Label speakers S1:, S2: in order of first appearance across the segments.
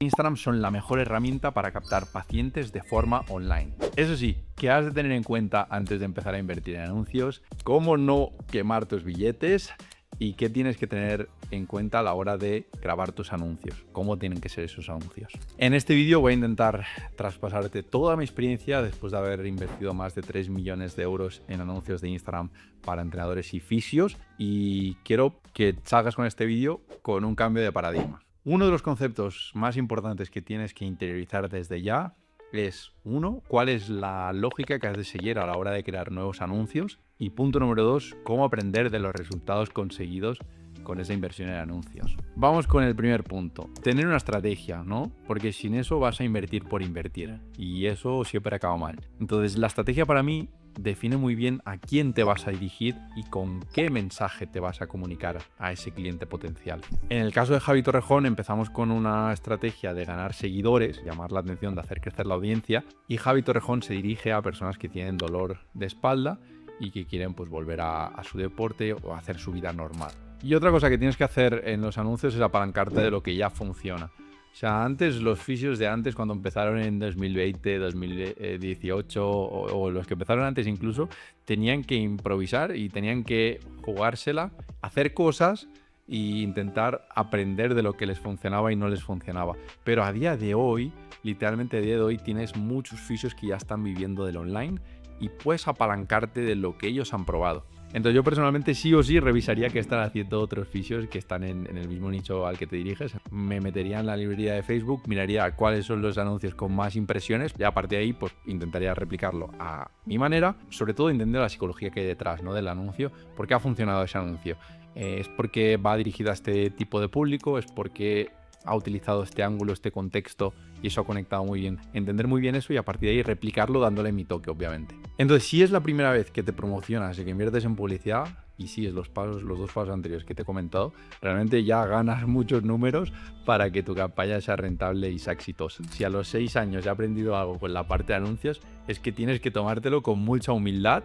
S1: Instagram son la mejor herramienta para captar pacientes de forma online. Eso sí, ¿qué has de tener en cuenta antes de empezar a invertir en anuncios? ¿Cómo no quemar tus billetes? ¿Y qué tienes que tener en cuenta a la hora de grabar tus anuncios? ¿Cómo tienen que ser esos anuncios? En este vídeo voy a intentar traspasarte toda mi experiencia después de haber invertido más de 3 millones de euros en anuncios de Instagram para entrenadores y fisios, y quiero que salgas con este vídeo con un cambio de paradigma. Uno de los conceptos más importantes que tienes que interiorizar desde ya es, uno, cuál es la lógica que has de seguir a la hora de crear nuevos anuncios, y punto número 2, cómo aprender de los resultados conseguidos con esa inversión en anuncios. Vamos con el primer punto, tener una estrategia, ¿no? Porque sin eso vas a invertir por invertir y eso siempre acaba mal. Entonces, la estrategia para mí define muy bien a quién te vas a dirigir y con qué mensaje te vas a comunicar a ese cliente potencial. En el caso de Javi Torrejón empezamos con una estrategia de ganar seguidores, llamar la atención, de hacer crecer la audiencia, y Javi Torrejón se dirige a personas que tienen dolor de espalda y que quieren pues volver a su deporte o a hacer su vida normal. Y otra cosa que tienes que hacer en los anuncios es apalancarte de lo que ya funciona. O sea, antes, los fisios de antes, cuando empezaron en 2020, 2018 o los que empezaron antes incluso, tenían que improvisar y tenían que jugársela, hacer cosas e intentar aprender de lo que les funcionaba y no les funcionaba. Pero a día de hoy, literalmente a día de hoy, tienes muchos fisios que ya están viviendo del online y puedes apalancarte de lo que ellos han probado. Entonces yo personalmente sí o sí revisaría qué están haciendo otros fisios que están en el mismo nicho al que te diriges. Me metería en la librería de Facebook, miraría cuáles son los anuncios con más impresiones y a partir de ahí pues intentaría replicarlo a mi manera, sobre todo entender la psicología que hay detrás, ¿no?, del anuncio. ¿Por qué ha funcionado ese anuncio? ¿Es porque va dirigido a este tipo de público? ¿Es porque ha utilizado este ángulo, este contexto y eso ha conectado muy bien? Entender muy bien eso y a partir de ahí replicarlo dándole mi toque, obviamente. Entonces, si es la primera vez que te promocionas y que inviertes en publicidad y sigues los dos pasos anteriores que te he comentado, realmente ya ganas muchos números para que tu campaña sea rentable y sea exitosa. Si a los 6 años ya he aprendido algo con la parte de anuncios, es que tienes que tomártelo con mucha humildad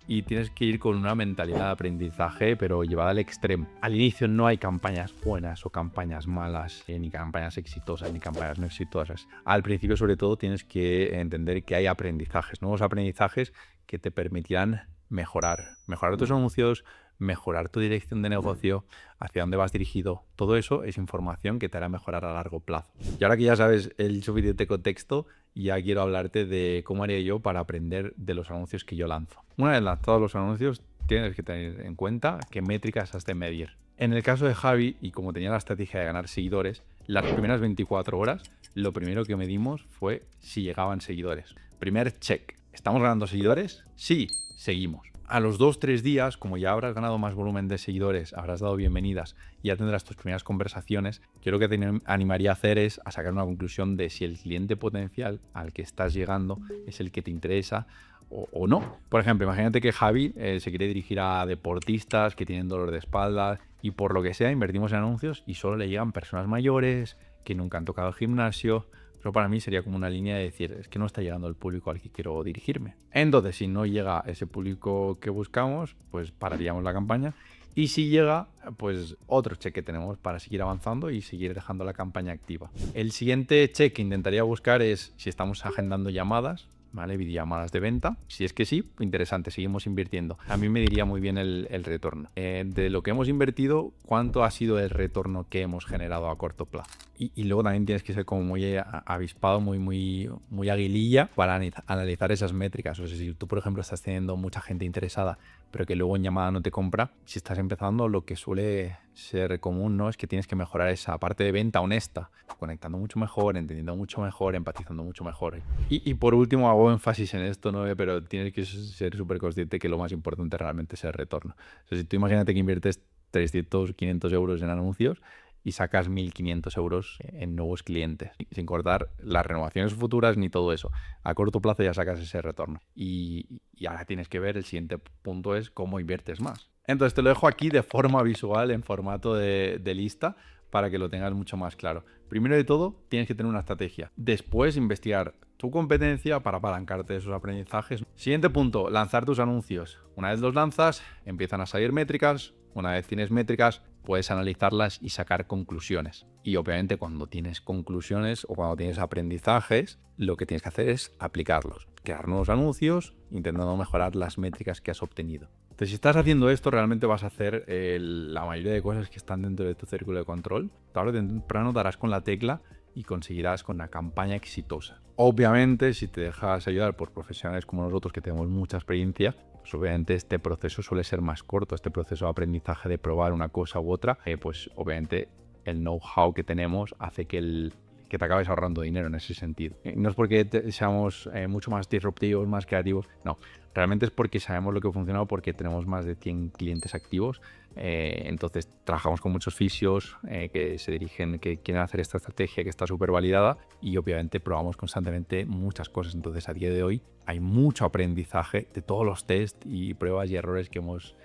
S1: y tienes que ir con una mentalidad de aprendizaje, pero llevada al extremo. Al inicio no hay campañas buenas o campañas malas, ni campañas exitosas, ni campañas no exitosas. Al principio, sobre todo, tienes que entender que hay aprendizajes, nuevos aprendizajes que te permitirán mejorar tus anuncios, mejorar tu dirección de negocio, hacia dónde vas dirigido. Todo eso es información que te hará mejorar a largo plazo. Y ahora que ya sabes el suficiente contexto, ya quiero hablarte de cómo haría yo para aprender de los anuncios que yo lanzo. Una vez lanzados los anuncios, tienes que tener en cuenta qué métricas has de medir. En el caso de Javi, y como tenía la estrategia de ganar seguidores, las primeras 24 horas, lo primero que medimos fue si llegaban seguidores. Primer check. ¿Estamos ganando seguidores? Sí, seguimos. A los 2-3 días, como ya habrás ganado más volumen de seguidores, habrás dado bienvenidas y ya tendrás tus primeras conversaciones, yo lo que te animaría a hacer es a sacar una conclusión de si el cliente potencial al que estás llegando es el que te interesa o no. Por ejemplo, imagínate que Javi se quiere dirigir a deportistas que tienen dolor de espalda y por lo que sea invertimos en anuncios y solo le llegan personas mayores que nunca han tocado el gimnasio. Pero para mí sería como una línea de decir, es que no está llegando el público al que quiero dirigirme. Entonces, si no llega ese público que buscamos, pues pararíamos la campaña. Y si llega, pues otro check que tenemos para seguir avanzando y seguir dejando la campaña activa. El siguiente check que intentaría buscar es si estamos agendando llamadas, ¿vale? Videollamadas de venta. Si es que sí, interesante, seguimos invirtiendo. A mí me diría muy bien el retorno. De lo que hemos invertido, ¿cuánto ha sido el retorno que hemos generado a corto plazo? Y luego también tienes que ser como muy avispado, muy aguililla para analizar esas métricas. O sea, si tú, por ejemplo, estás teniendo mucha gente interesada, pero que luego en llamada no te compra, si estás empezando, lo que suele ser común, ¿no?, es que tienes que mejorar esa parte de venta honesta, conectando mucho mejor, entendiendo mucho mejor, empatizando mucho mejor. Y por último, hago énfasis en esto, ¿no?, pero tienes que ser súper consciente que lo más importante realmente es el retorno. O sea, si tú imagínate que inviertes 300, 500 euros en anuncios y sacas 1.500 euros en nuevos clientes, sin cortar las renovaciones futuras ni todo eso. A corto plazo ya sacas ese retorno. Y ahora tienes que ver, el siguiente punto es cómo inviertes más. Entonces te lo dejo aquí de forma visual, en formato de lista, para que lo tengas mucho más claro. Primero de todo, tienes que tener una estrategia. Después, investigar tu competencia para apalancarte de esos aprendizajes. Siguiente punto, lanzar tus anuncios. Una vez los lanzas, empiezan a salir métricas. Una vez tienes métricas, puedes analizarlas y sacar conclusiones. Y obviamente cuando tienes conclusiones o cuando tienes aprendizajes, lo que tienes que hacer es aplicarlos, crear nuevos anuncios, intentando mejorar las métricas que has obtenido. Entonces, si estás haciendo esto, realmente vas a hacer la mayoría de cosas que están dentro de tu círculo de control. Tarde o temprano darás con la tecla y conseguirás con una campaña exitosa. Obviamente, si te dejas ayudar por profesionales como nosotros, que tenemos mucha experiencia, pues obviamente este proceso suele ser más corto. Este proceso de aprendizaje de probar una cosa u otra, pues obviamente el know-how que tenemos hace que te acabes ahorrando dinero en ese sentido. No es porque seamos mucho más disruptivos, más creativos, no. Realmente es porque sabemos lo que funciona o porque tenemos más de 100 clientes activos. Entonces trabajamos con muchos fisios que se dirigen, que quieren hacer esta estrategia que está súper validada, y obviamente probamos constantemente muchas cosas. Entonces a día de hoy hay mucho aprendizaje de todos los test y pruebas y errores que hemos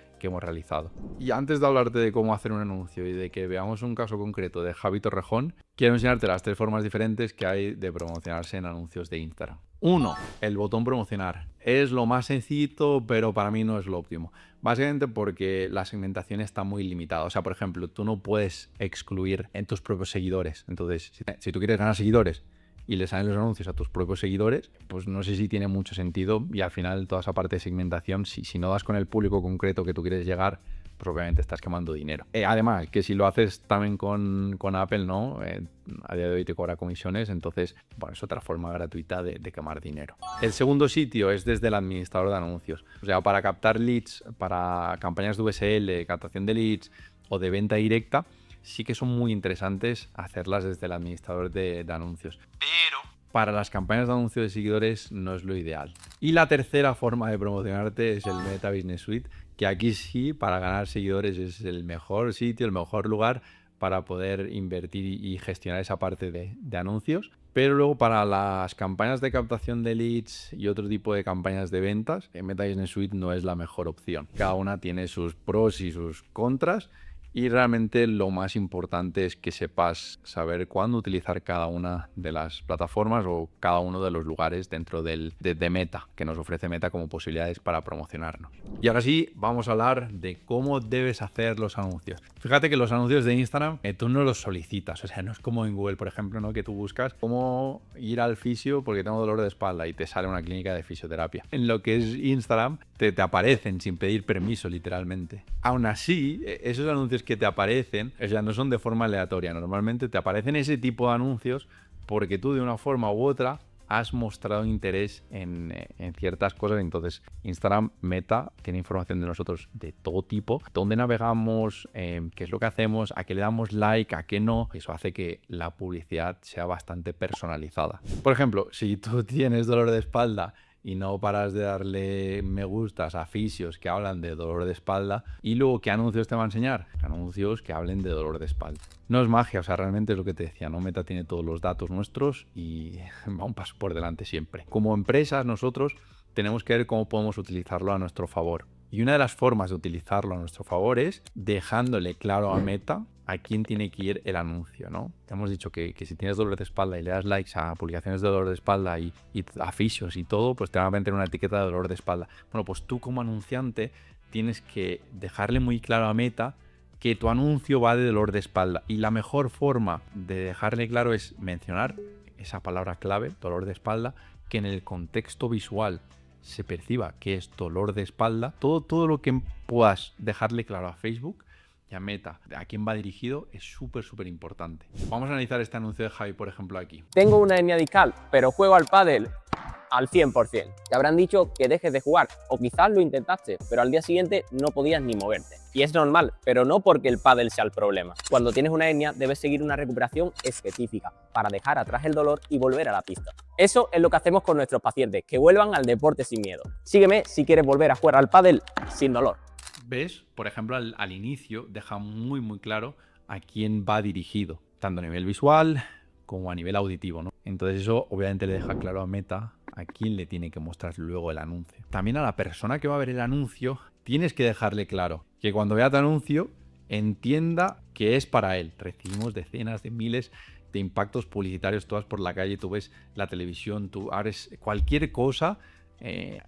S1: realizado. Y antes de hablarte de cómo hacer un anuncio y de que veamos un caso concreto de Javi Torrejón, quiero enseñarte las 3 formas diferentes que hay de promocionarse en anuncios de Instagram. 1. El botón promocionar. Es lo más sencillo, pero para mí no es lo óptimo. Básicamente porque la segmentación está muy limitada. O sea, por ejemplo, tú no puedes excluir en tus propios seguidores. Entonces, si tú quieres ganar seguidores y le salen los anuncios a tus propios seguidores, pues no sé si tiene mucho sentido. Y al final toda esa parte de segmentación, si no das con el público concreto que tú quieres llegar, pues obviamente estás quemando dinero. Además, que si lo haces también con Apple, ¿no? A día de hoy te cobra comisiones, entonces, bueno, es otra forma gratuita de quemar dinero. El segundo sitio es desde el administrador de anuncios. O sea, para captar leads, para campañas de VSL, captación de leads o de venta directa, sí que son muy interesantes hacerlas desde el administrador de anuncios. Pero para las campañas de anuncios de seguidores no es lo ideal. Y la tercera forma de promocionarte es el Meta Business Suite, que aquí sí, para ganar seguidores es el mejor sitio, el mejor lugar para poder invertir y gestionar esa parte de anuncios. Pero luego para las campañas de captación de leads y otro tipo de campañas de ventas, Meta Business Suite no es la mejor opción. Cada una tiene sus pros y sus contras. Y realmente lo más importante es que sepas saber cuándo utilizar cada una de las plataformas o cada uno de los lugares dentro de Meta, que nos ofrece Meta como posibilidades para promocionarnos. Y ahora sí, vamos a hablar de cómo debes hacer los anuncios. Fíjate que los anuncios de Instagram tú no los solicitas, o sea, no es como en Google, por ejemplo, ¿no? Que tú buscas cómo ir al fisio porque tengo dolor de espalda y te sale una clínica de fisioterapia. En lo que es Instagram, te aparecen sin pedir permiso, literalmente. Aún así, esos anuncios que te aparecen, o sea, no son de forma aleatoria. Normalmente te aparecen ese tipo de anuncios porque tú de una forma u otra has mostrado interés en ciertas cosas. Entonces Instagram, Meta, tiene información de nosotros de todo tipo, dónde navegamos, qué es lo que hacemos, a qué le damos like, a qué no. Eso hace que la publicidad sea bastante personalizada. Por ejemplo, si tú tienes dolor de espalda y no paras de darle me gustas a fisios que hablan de dolor de espalda, y luego ¿qué anuncios te va a enseñar? Anuncios que hablen de dolor de espalda. No es magia, o sea, realmente es lo que te decía, ¿no? Meta tiene todos los datos nuestros y va un paso por delante siempre. Como empresas, nosotros tenemos que ver cómo podemos utilizarlo a nuestro favor. Y una de las formas de utilizarlo a nuestro favor es dejándole claro a Meta a quién tiene que ir el anuncio, ¿no? Te hemos dicho que si tienes dolor de espalda y le das likes a publicaciones de dolor de espalda y a fisios y todo, pues te van a meter una etiqueta de dolor de espalda. Bueno, pues tú como anunciante tienes que dejarle muy claro a Meta que tu anuncio va de dolor de espalda. Y la mejor forma de dejarle claro es mencionar esa palabra clave, dolor de espalda, que en el contexto visual se perciba que es dolor de espalda. Todo lo que puedas dejarle claro a Facebook y a Meta, a quién va dirigido, es súper importante. Vamos a analizar este anuncio de Javi, por ejemplo, aquí.
S2: Tengo una hernia discal, pero juego al pádel al 100%. Te habrán dicho que dejes de jugar, o quizás lo intentaste, pero al día siguiente no podías ni moverte. Y es normal, pero no porque el pádel sea el problema. Cuando tienes una hernia, debes seguir una recuperación específica para dejar atrás el dolor y volver a la pista. Eso es lo que hacemos con nuestros pacientes, que vuelvan al deporte sin miedo. Sígueme si quieres volver a jugar al pádel sin dolor.
S1: ¿Ves? Por ejemplo, al inicio deja muy claro a quién va dirigido, tanto a nivel visual como a nivel auditivo, ¿no? Entonces eso obviamente le deja claro a Meta a quién le tiene que mostrar luego el anuncio. También a la persona que va a ver el anuncio tienes que dejarle claro que cuando vea tu anuncio entienda que es para él. Recibimos decenas de miles de impactos publicitarios, todas por la calle, tú ves la televisión, tú abres cualquier cosa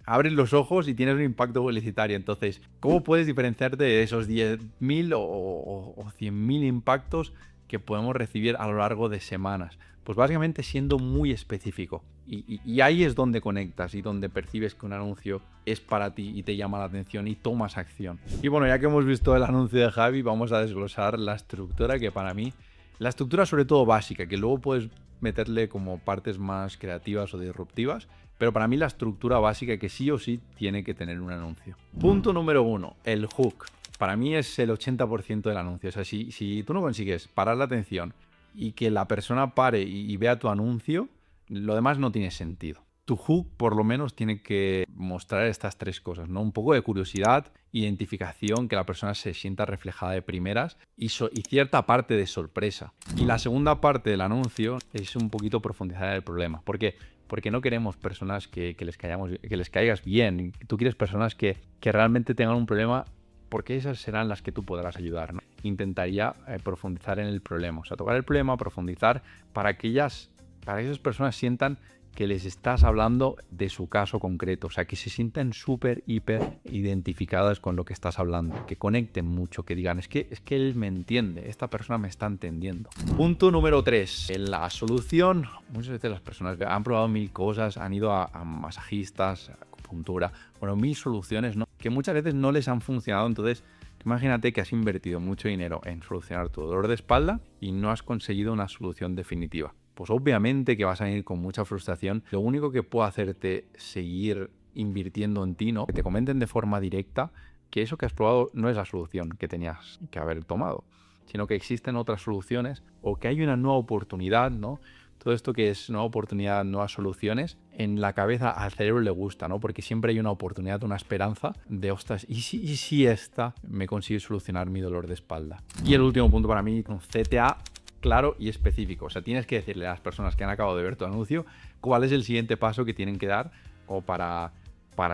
S1: abres los ojos y tienes un impacto publicitario. Entonces, ¿cómo puedes diferenciarte de esos 10.000 o 100.000 impactos que podemos recibir a lo largo de semanas? Pues básicamente siendo muy específico. Y ahí es donde conectas y donde percibes que un anuncio es para ti y te llama la atención y tomas acción. Y bueno, ya que hemos visto el anuncio de Javi, vamos a desglosar la estructura, que para mí, la estructura sobre todo básica, que luego puedes meterle como partes más creativas o disruptivas, pero para mí la estructura básica que sí o sí tiene que tener un anuncio. Punto número 1, el hook. Para mí es el 80% del anuncio. O sea, si tú no consigues parar la atención y que la persona pare y vea tu anuncio, lo demás no tiene sentido. Tu hook por lo menos tiene que mostrar estas 3 cosas, ¿no? Un poco de curiosidad, identificación, que la persona se sienta reflejada de primeras y cierta parte de sorpresa. Y la segunda parte del anuncio es un poquito profundizar en el problema. ¿Por qué? Porque no queremos personas que les caigas bien. Tú quieres personas que realmente tengan un problema, porque esas serán las que tú podrás ayudar, ¿no? Intentaría profundizar en el problema, o sea, tocar el problema, profundizar para que esas personas sientan que les estás hablando de su caso concreto, o sea, que se sientan súper, hiper identificadas con lo que estás hablando, que conecten mucho, que digan, es que él me entiende, esta persona me está entendiendo. Punto número 3, en la solución. Muchas veces las personas han probado 1000 cosas, han ido a masajistas, a acupuntura, bueno, 1000 soluciones, ¿no? Que muchas veces no les han funcionado. Entonces, imagínate que has invertido mucho dinero en solucionar tu dolor de espalda y no has conseguido una solución definitiva. Pues obviamente que vas a ir con mucha frustración. Lo único que puede hacerte seguir invirtiendo en ti, ¿no? Que te comenten de forma directa que eso que has probado no es la solución que tenías que haber tomado, sino que existen otras soluciones o que hay una nueva oportunidad, ¿no? Todo esto que es nueva oportunidad, nuevas soluciones, en la cabeza al cerebro le gusta, ¿no? Porque siempre hay una oportunidad, una esperanza de, ostras, ¿y si esta me consigue solucionar mi dolor de espalda? Y el último punto para mí, con CTA claro y específico. O sea, tienes que decirle a las personas que han acabado de ver tu anuncio cuál es el siguiente paso que tienen que dar o para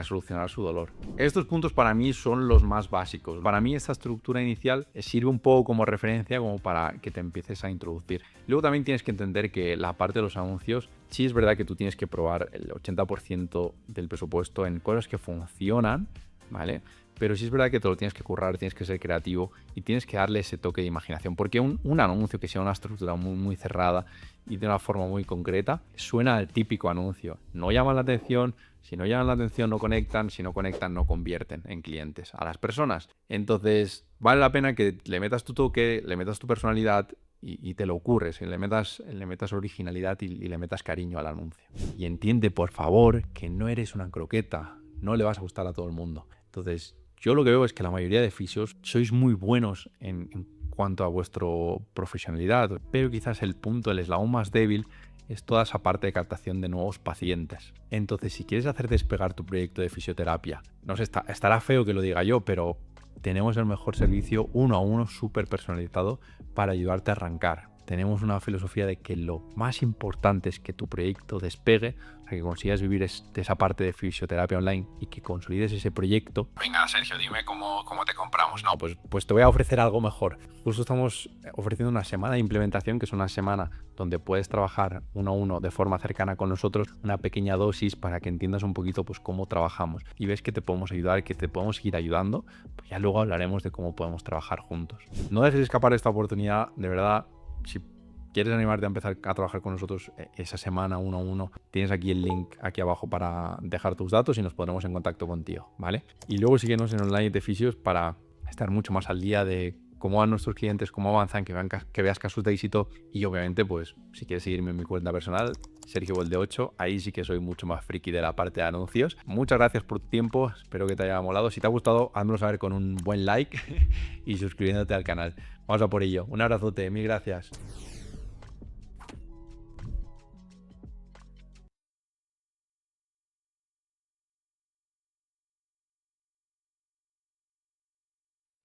S1: solucionar su dolor. Estos puntos para mí son los más básicos. Para mí esta estructura inicial sirve un poco como referencia, como para que te empieces a introducir. Luego también tienes que entender que la parte de los anuncios, sí es verdad que tú tienes que probar el 80% del presupuesto en cosas que funcionan, ¿vale? Pero sí es verdad que te lo tienes que currar, tienes que ser creativo y tienes que darle ese toque de imaginación. Porque un anuncio que sea una estructura muy, muy cerrada y de una forma muy concreta, suena al típico anuncio. No llaman la atención, si no llaman la atención no conectan, si no conectan no convierten en clientes a las personas. Entonces vale la pena que le metas tu toque, le metas tu personalidad y te lo ocurres, le metas originalidad y le metas cariño al anuncio. Y entiende, por favor, que no eres una croqueta, no le vas a gustar a todo el mundo. Entonces, yo lo que veo es que la mayoría de fisios sois muy buenos en cuanto a vuestra profesionalidad, pero quizás el eslabón más débil es toda esa parte de captación de nuevos pacientes. Entonces, si quieres hacer despegar tu proyecto de fisioterapia, no sé, estará feo que lo diga yo, pero tenemos el mejor servicio 1 a 1 súper personalizado para ayudarte a arrancar. Tenemos una filosofía de que lo más importante es que tu proyecto despegue, o sea, que consigas vivir de esa parte de fisioterapia online y que consolides ese proyecto. Venga, Sergio, dime cómo te compramos. No, pues te voy a ofrecer algo mejor. Justo estamos ofreciendo una semana de implementación, que es una semana donde puedes trabajar 1 a 1 de forma cercana con nosotros, una pequeña dosis para que entiendas un poquito pues cómo trabajamos y ves que te podemos ayudar, que te podemos seguir ayudando. Pues ya luego hablaremos de cómo podemos trabajar juntos. No dejes escapar esta oportunidad, de verdad. Si quieres animarte a empezar a trabajar con nosotros esa semana 1 a 1, tienes aquí el link aquí abajo para dejar tus datos y nos pondremos en contacto contigo, ¿vale? Y luego síguenos en Online de Fisios para estar mucho más al día de cómo van nuestros clientes, cómo avanzan, que veas casos de éxito. Y obviamente, pues, si quieres seguirme en mi cuenta personal, Sergio Volde 8, ahí sí que soy mucho más friki de la parte de anuncios. Muchas gracias por tu tiempo, espero que te haya molado. Si te ha gustado, házmelo saber con un buen like y suscribiéndote al canal. Vamos a por ello. Un abrazote, mil gracias.